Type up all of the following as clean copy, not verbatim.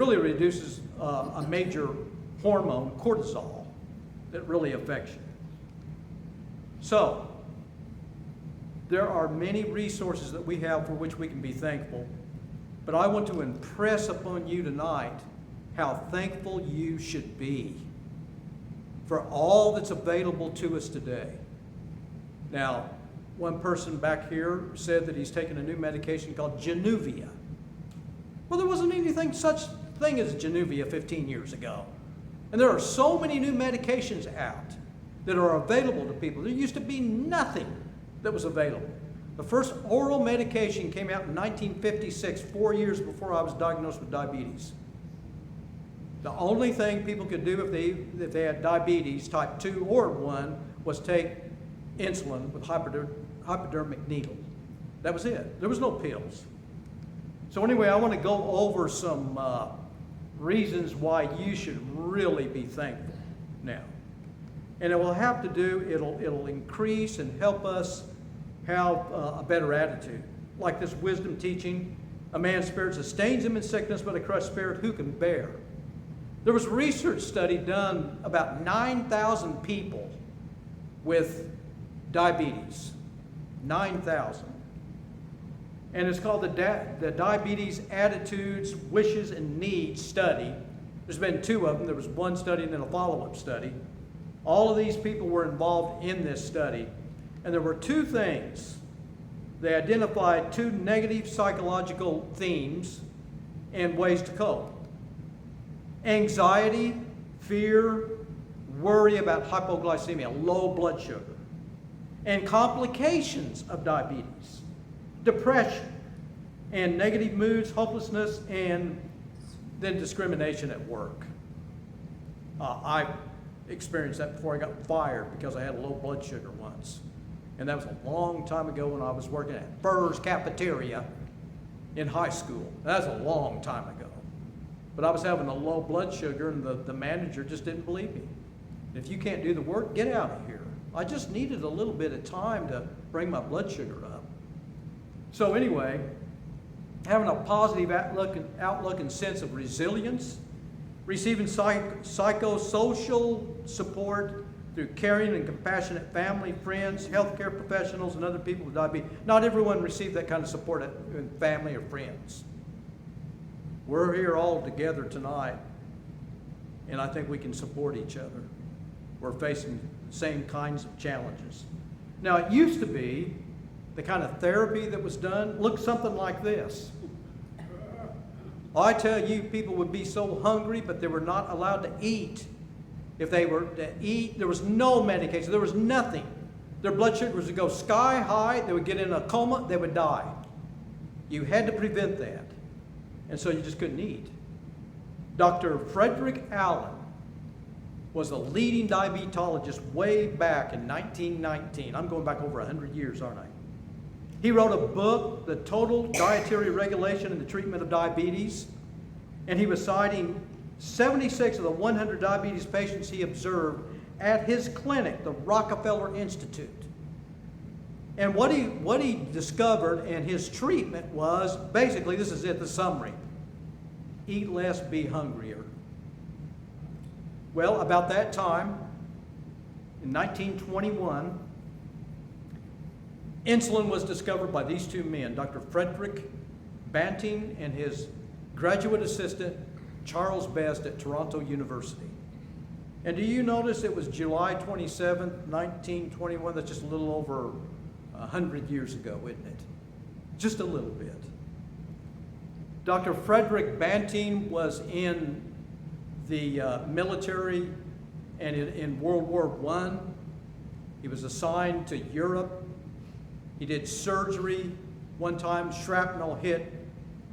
really reduces a major hormone, cortisol, that really affects you. So, there are many resources that we have for which we can be thankful, but I want to impress upon you tonight how thankful you should be for all that's available to us today. Now, one person back here said that he's taken a new medication called Januvia. Well, there wasn't anything such thing as Januvia 15 years ago. And there are so many new medications out that are available to people. There used to be nothing that was available. The first oral medication came out in 1956, 4 years before I was diagnosed with diabetes. The only thing people could do if they had diabetes, type 2 or 1, was take insulin with hypodermic needle. That was it. There was no pills. So anyway, I want to go over some reasons why you should really be thankful now. And it will have to do, it'll increase and help us have a better attitude. Like this wisdom teaching, a man's spirit sustains him in sickness, but a crushed spirit who can bear? There was a research study done about 9,000 people with diabetes. 9,000. And it's called the Diabetes Attitudes, Wishes, and Needs Study. There's been 2 of them. There was one study and then a follow-up study. All of these people were involved in this study. And there were 2 things. They identified 2 negative psychological themes and ways to cope. Anxiety, fear, worry about hypoglycemia, low blood sugar, and complications of diabetes, depression, and negative moods, hopelessness, and then discrimination at work. I experienced that before I got fired because I had low blood sugar once. And that was a long time ago when I was working at Burr's Cafeteria in high school. That was a long time ago. But I was having a low blood sugar and the manager just didn't believe me. If you can't do the work, get out of here. I just needed a little bit of time to bring my blood sugar up. So anyway, having a positive outlook and sense of resilience, receiving psychosocial support through caring and compassionate family, friends, healthcare professionals, and other people with diabetes. Not everyone received that kind of support in family or friends. We're here all together tonight, and I think we can support each other. We're facing the same kinds of challenges. Now, it used to be the kind of therapy that was done looked something like this. I tell you, people would be so hungry, but they were not allowed to eat. If they were to eat, there was no medication, there was nothing. Their blood sugars would go sky high, they would get in a coma, they would die. You had to prevent that. And so you just couldn't eat. Dr. Frederick Allen was a leading diabetologist way back in 1919. I'm going back over 100 years, aren't I? He wrote a book, The Total Dietary Regulation and the Treatment of Diabetes, and he was citing 76 of the 100 diabetes patients he observed at his clinic, the Rockefeller Institute. And what he discovered in his treatment was, basically, this is it, the summary. Eat less, be hungrier. Well, about that time, in 1921, insulin was discovered by these 2 men, Dr. Frederick Banting and his graduate assistant, Charles Best at Toronto University. And do you notice it was July 27th, 1921? That's just a little over 100 years ago, isn't it? Just a little bit. Dr. Frederick Banting was in the military and in World War I. He was assigned to Europe. He did surgery. One time, shrapnel hit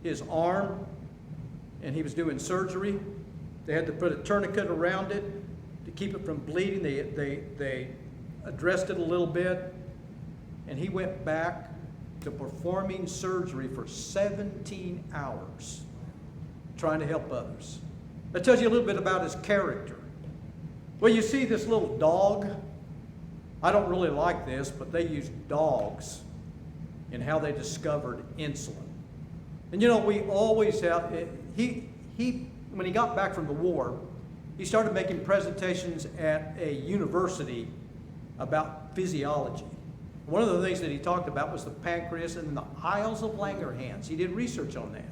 his arm, and he was doing surgery. They had to put a tourniquet around it to keep it from bleeding. They addressed it a little bit, and he went back to performing surgery for 17 hours, trying to help others. That tells you a little bit about his character. Well, you see this little dog. I don't really like this, but they used dogs in how they discovered insulin. And you know, we always have, he when he got back from the war, he started making presentations at a university about physiology. One of the things that he talked about was the pancreas and the aisles of Langerhans. He did research on that.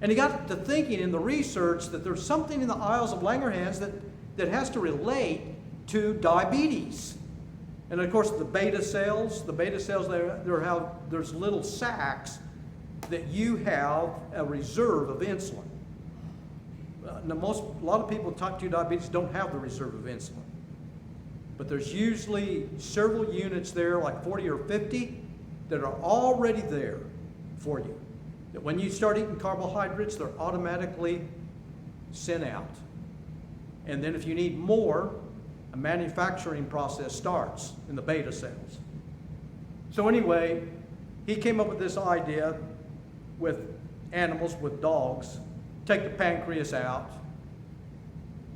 And he got to thinking in the research that there's something in the aisles of Langerhans that has to relate to diabetes. And of course, the beta cells, there's little sacs that you have a reserve of insulin. Now a lot of people with type 2 diabetes don't have the reserve of insulin. But there's usually several units there, like 40 or 50, that are already there for you. That when you start eating carbohydrates, they're automatically sent out. And then if you need more, a manufacturing process starts in the beta cells. So anyway, he came up with this idea with animals, with dogs, take the pancreas out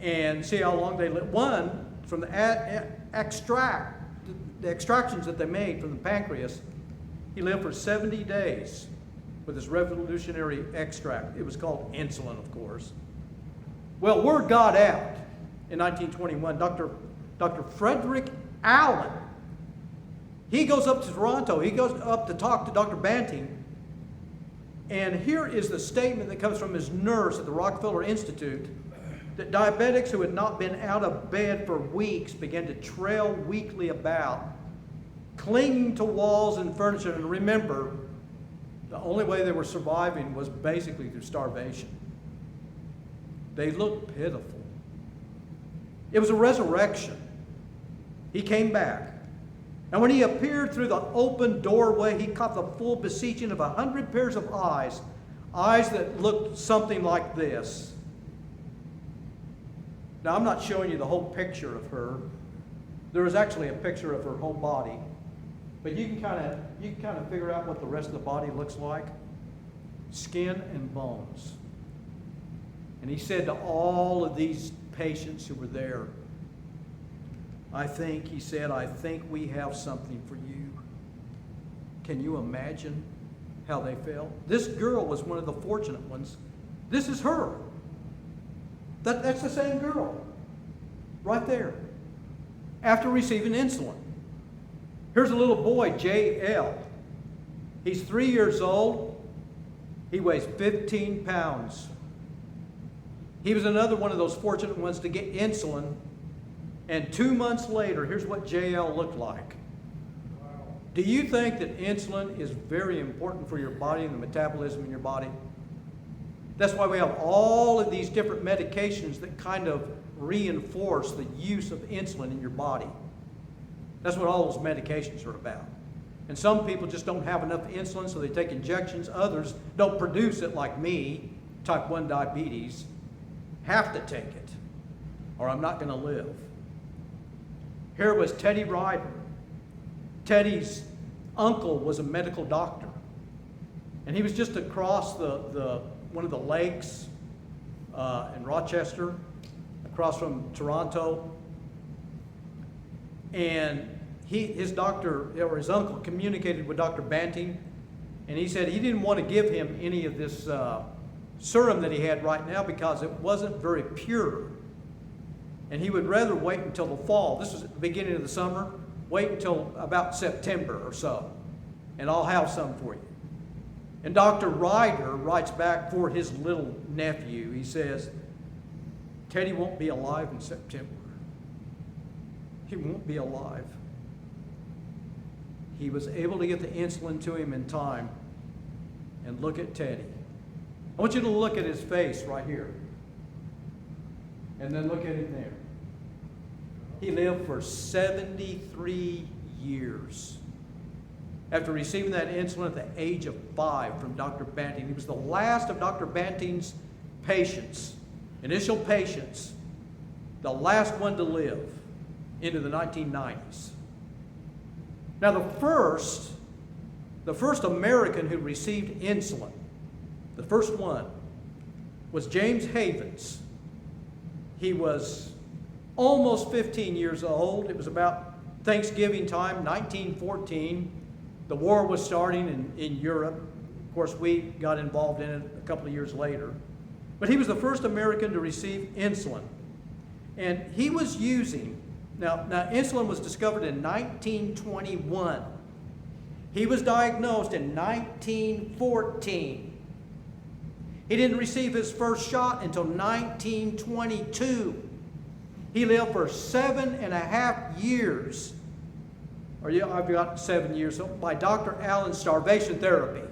and see how long they live. One, from the extractions that they made from the pancreas, he lived for 70 days with this revolutionary extract. It was called insulin, of course. Well, word got out in 1921. Dr. Frederick Allen, he goes up to Toronto. He goes up to talk to Dr. Banting. And here is the statement that comes from his nurse at the Rockefeller Institute, that diabetics who had not been out of bed for weeks began to trail weakly about, clinging to walls and furniture. And remember, the only way they were surviving was basically through starvation. They looked pitiful. It was a resurrection. He came back. And when he appeared through the open doorway, he caught the full beseeching of 100 pairs of eyes, eyes that looked something like this. Now, I'm not showing you the whole picture of her. There is actually a picture of her whole body. But you can kind of figure out what the rest of the body looks like. Skin and bones. And he said to all of these patients who were there, I think we have something for you. Can you imagine how they felt? This girl was one of the fortunate ones. This is her. That's the same girl. Right there. After receiving insulin. Here's a little boy, J.L. He's 3 years old. He weighs 15 pounds. He was another one of those fortunate ones to get insulin. And 2 months later, here's what J.L. looked like. Wow. Do you think that insulin is very important for your body and the metabolism in your body? That's why we have all of these different medications that kind of reinforce the use of insulin in your body. That's what all those medications are about. And some people just don't have enough insulin, so they take injections. Others don't produce it, like me, type 1 diabetes, have to take it, or I'm not going to live. Here was Teddy Ryder. Teddy's uncle was a medical doctor. And he was just across one of the lakes in Rochester, across from Toronto. And his uncle communicated with Dr. Banting, and he said he didn't want to give him any of this serum that he had right now because it wasn't very pure. And he would rather wait until the fall. This was at the beginning of the summer. Wait until about September or so, and I'll have some for you. And Dr. Ryder writes back for his little nephew. He says, Teddy won't be alive in September. He won't be alive. He was able to get the insulin to him in time. And look at Teddy. I want you to look at his face right here. And then look at him there. He lived for 73 years. After receiving that insulin at the age of 5 from Dr. Banting. He was the last of Dr. Banting's patients, initial patients, the last one to live into the 1990s. Now the first American who received insulin, the first one, was James Havens. He was almost 15 years old. It was about Thanksgiving time, 1914. The war was starting in Europe. Of course, we got involved in it a couple of years later. But he was the first American to receive insulin. And he was using, now insulin was discovered in 1921. He was diagnosed in 1914. He didn't receive his first shot until 1922. He lived for 7.5 years. Or yeah, I've got 7 years, so by Dr. Allen's starvation therapy.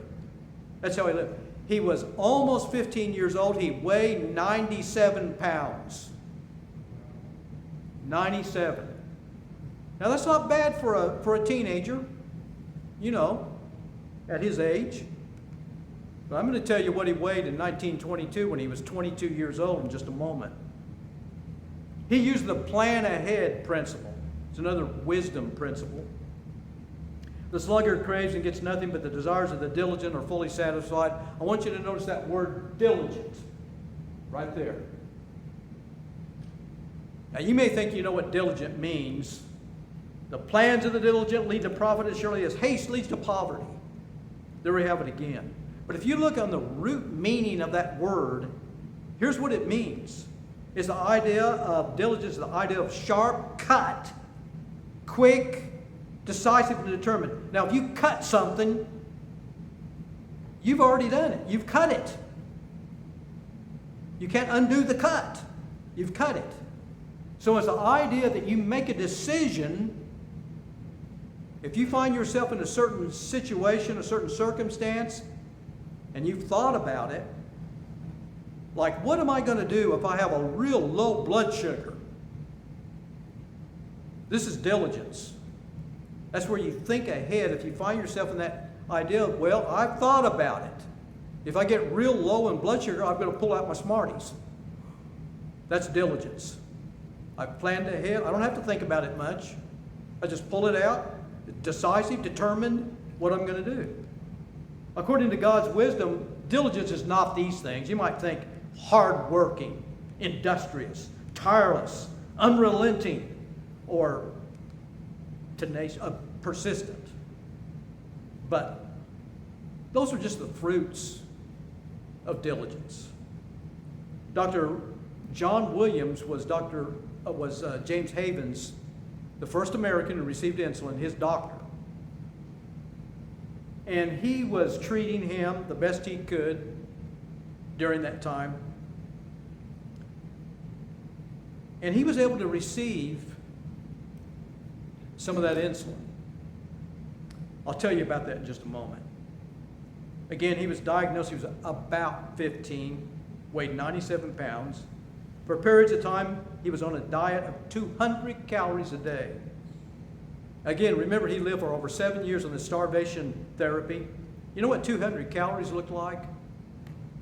That's how he lived. He was almost 15 years old. He weighed 97 pounds. 97. Now that's not bad for a teenager, you know, at his age. But I'm going to tell you what he weighed in 1922 when he was 22 years old in just a moment. He used the plan ahead principle. It's another wisdom principle. The sluggard craves and gets nothing, but the desires of the diligent are fully satisfied. I want you to notice that word diligent right there. Now you may think you know what diligent means. The plans of the diligent lead to profit as surely as haste leads to poverty. There we have it again. But if you look on the root meaning of that word, here's what it means. It's the idea of diligence, the idea of sharp cut, quick, decisive, and determined. Now, if you cut something, you've already done it. You've cut it. You can't undo the cut. You've cut it. So it's the idea that you make a decision. If you find yourself in a certain situation, a certain circumstance, and you've thought about it, like, what am I going to do if I have a real low blood sugar? This is diligence. That's where you think ahead. If you find yourself in that idea of, well, I've thought about it. If I get real low in blood sugar, I'm going to pull out my Smarties. That's diligence. I've planned ahead. I don't have to think about it much. I just pull it out, decisive, determined what I'm going to do. According to God's wisdom, diligence is not these things. You might think hardworking, industrious, tireless, unrelenting, or tenacious, persistent. But those are just the fruits of diligence. Dr. John Williams was James Haven's, the first American who received insulin, his doctor. And he was treating him the best he could during that time. And he was able to receive some of that insulin. I'll tell you about that in just a moment. Again, he was diagnosed, he was about 15, weighed 97 pounds. For periods of time, he was on a diet of 200 calories a day. Again, remember, he lived for over 7 years on the starvation therapy. You know what 200 calories look like?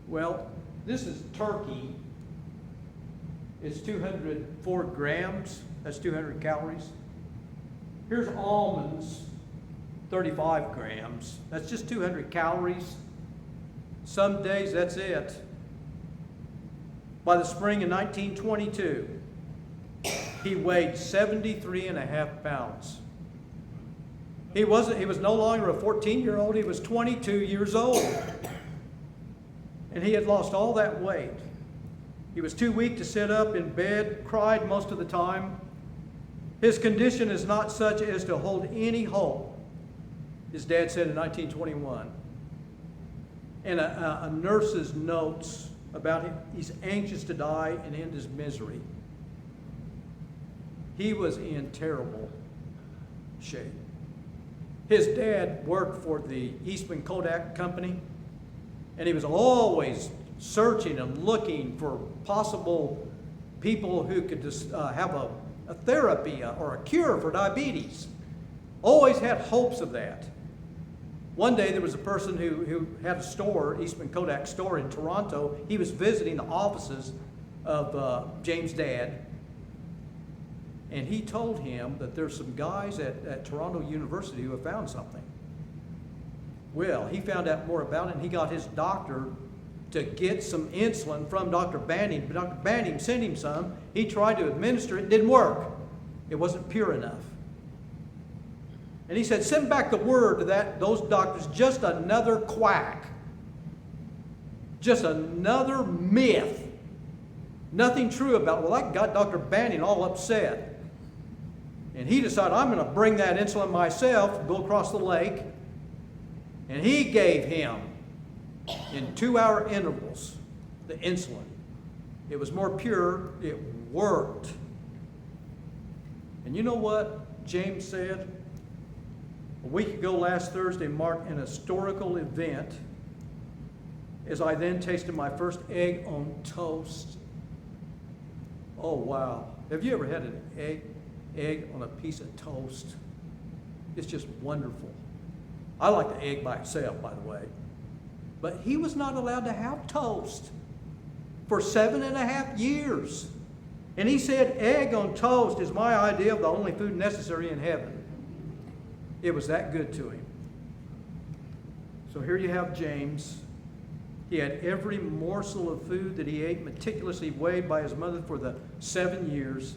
Well, this is turkey. It's 204 grams. That's 200 calories. Here's almonds, 35 grams. That's just 200 calories. Some days, that's it. By the spring of 1922, he weighed 73.5 pounds. He was no longer a 14-year-old, he was 22 years old. And he had lost all that weight. He was too weak to sit up in bed, cried most of the time. His condition is not such as to hold any hope, his dad said in 1921. And a nurse's notes about him, he's anxious to die and end his misery. He was in terrible shape. His dad worked for the Eastman Kodak Company, and he was always searching and looking for possible people who could just have a therapy or a cure for diabetes. Always had hopes of that. One day there was a person who had a store, Eastman Kodak store in Toronto. He was visiting the offices of James' dad. And he told him that there's some guys at Toronto University who have found something. Well, he found out more about it, and he got his doctor to get some insulin from Dr. Banting. But Dr. Banting sent him some. He tried to administer it. It didn't work. It wasn't pure enough. And he said, send back the word to those doctors, just another quack. Just another myth. Nothing true about it. Well, that got Dr. Banting all upset. And he decided, I'm going to bring that insulin myself, go across the lake. And he gave him, in 2-hour intervals, the insulin. It was more pure. It worked. And you know what James said? A week ago last Thursday marked an historical event as I then tasted my first egg on toast. Oh, wow. Have you ever had an egg on a piece of toast? It's just wonderful. I like the egg by itself, by the way. But he was not allowed to have toast for 7.5 years. And he said, egg on toast is my idea of the only food necessary in heaven. It was that good to him. So here you have James. He had every morsel of food that he ate meticulously weighed by his mother for the 7 years.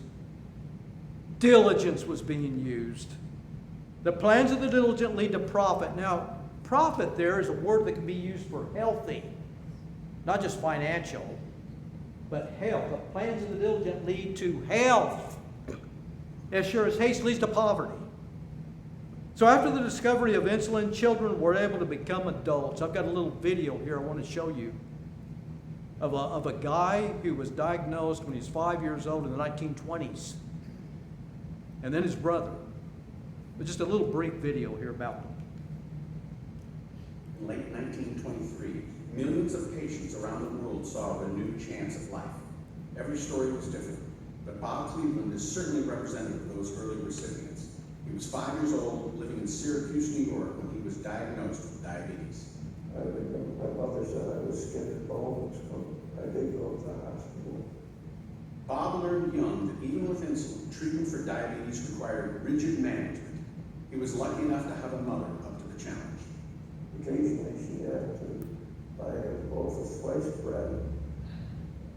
Diligence was being used. The plans of the diligent lead to profit. Now, profit there is a word that can be used for healthy, not just financial, but health. The plans of the diligent lead to health, as sure as haste leads to poverty. So after the discovery of insulin, children were able to become adults. I've got a little video here I want to show you of a guy who was diagnosed when he was 5 years old in the 1920s. And then his brother. But just a little brief video here about them. In late 1923, millions of patients around the world saw a renewed chance of life. Every story was different, but Bob Cleveland is certainly representative of those early recipients. He was 5 years old, living in Syracuse, New York, when he was diagnosed with diabetes. I remember my mother said I was skin and bones when I did go to the hospital. Bob learned young that even with insulin, treatment for diabetes required rigid management. He was lucky enough to have a mother up to the challenge. Occasionally she had to buy both a slice of bread.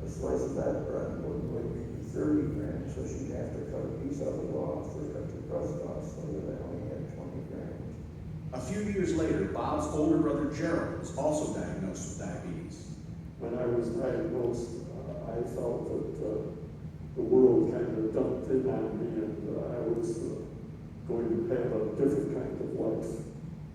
A slice of that bread would weigh maybe 30 grams, so she'd have to cut a piece of it off or cut the crust off so that I only had 20 grams. A few years later, Bob's older brother Gerald was also diagnosed with diabetes. When I was diagnosed, I felt that the world kind of dumped in on me, and I was going to have a different kind of life.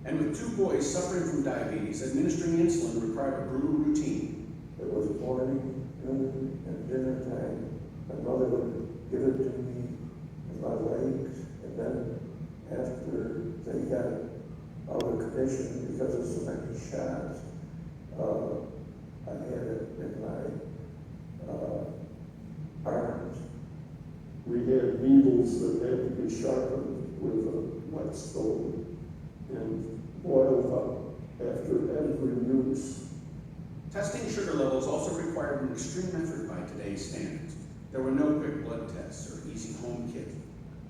And with 2 boys suffering from diabetes, administering insulin required a brutal routine. It was morning, noon, and dinner time. My mother would give it to me in my legs, and then after they got out of commission because of so many shots, I had it in my arms. We had needles that had to be sharpened with a whetstone and boiled up after every use. Testing sugar levels also required an extreme effort by today's standards. There were no quick blood tests or easy home kit.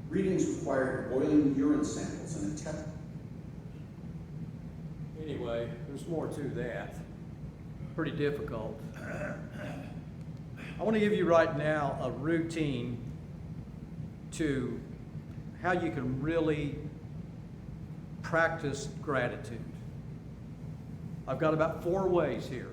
Readings required boiling urine samples and a test. Anyway, there's more to that. Pretty difficult. I want to give you right now a routine to how you can really practice gratitude. I've got about 4 ways here.